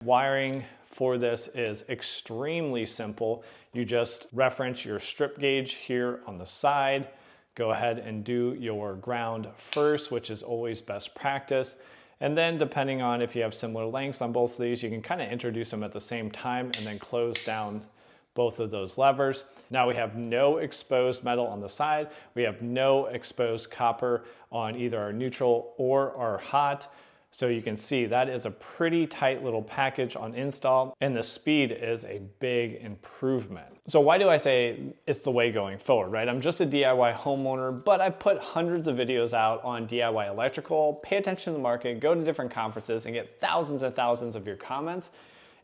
Wiring for this is extremely simple. You just reference your strip gauge here on the side. Go ahead and do your ground first, which is always best practice. And then depending on if you have similar lengths on both of these, you can kind of introduce them at the same time and then close down both of those levers. Now we have no exposed metal on the side. We have no exposed copper on either our neutral or our hot. So you can see that is a pretty tight little package on install, and the speed is a big improvement. So why do I say it's the way going forward, right? I'm just a DIY homeowner, but I put hundreds of videos out on DIY electrical. Pay attention to the market, go to different conferences and get thousands and thousands of your comments.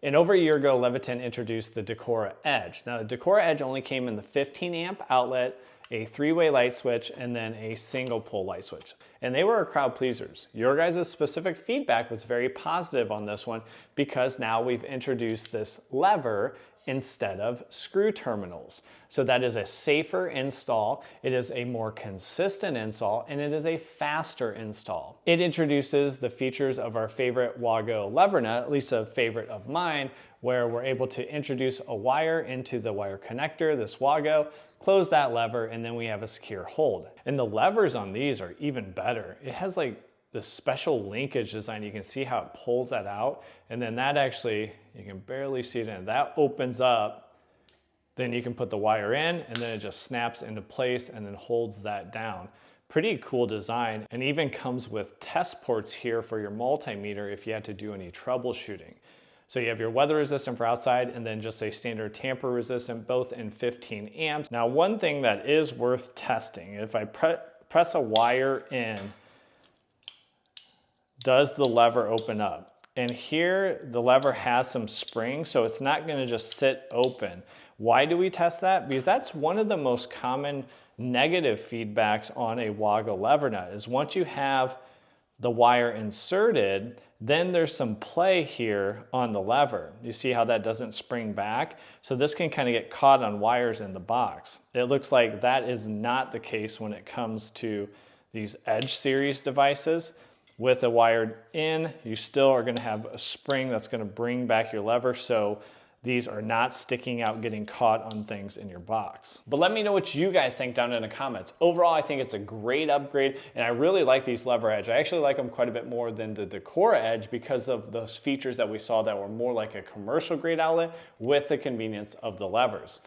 And over a year ago, Leviton introduced the Decora Edge. Now the Decora Edge only came in the 15 amp outlet, a 3-way light switch, and then a single pole light switch. And they were crowd pleasers. Your guys' specific feedback was very positive on this one because now we've introduced this lever instead of screw terminals. So that is a safer install, it is a more consistent install, and it is a faster install. It introduces the features of our favorite Wago lever nut, at least a favorite of mine, where we're able to introduce a wire into the wire connector, this Wago, close that lever, and then we have a secure hold. And the levers on these are even better. It has like this special linkage design. You can see how it pulls that out, and then that actually, you can barely see it in. That opens up, then you can put the wire in, and then it just snaps into place and then holds that down. Pretty cool design, and even comes with test ports here for your multimeter if you had to do any troubleshooting. So you have your weather resistant for outside and then just a standard tamper resistant, both in 15 amps. Now, one thing that is worth testing, if I press a wire in, does the lever open up? And here the lever has some spring, so it's not gonna just sit open. Why do we test that? Because that's one of the most common negative feedbacks on a Wago lever nut is once you have the wire inserted, then there's some play here on the lever. You see how that doesn't spring back? So this can kind of get caught on wires in the box. It looks like that is not the case when it comes to these Edge series devices. With a wired in, you still are gonna have a spring that's gonna bring back your lever, so these are not sticking out, getting caught on things in your box. But let me know what you guys think down in the comments. Overall, I think it's a great upgrade, and I really like these lever edge. I actually like them quite a bit more than the Decora Edge because of those features that we saw that were more like a commercial grade outlet with the convenience of the levers.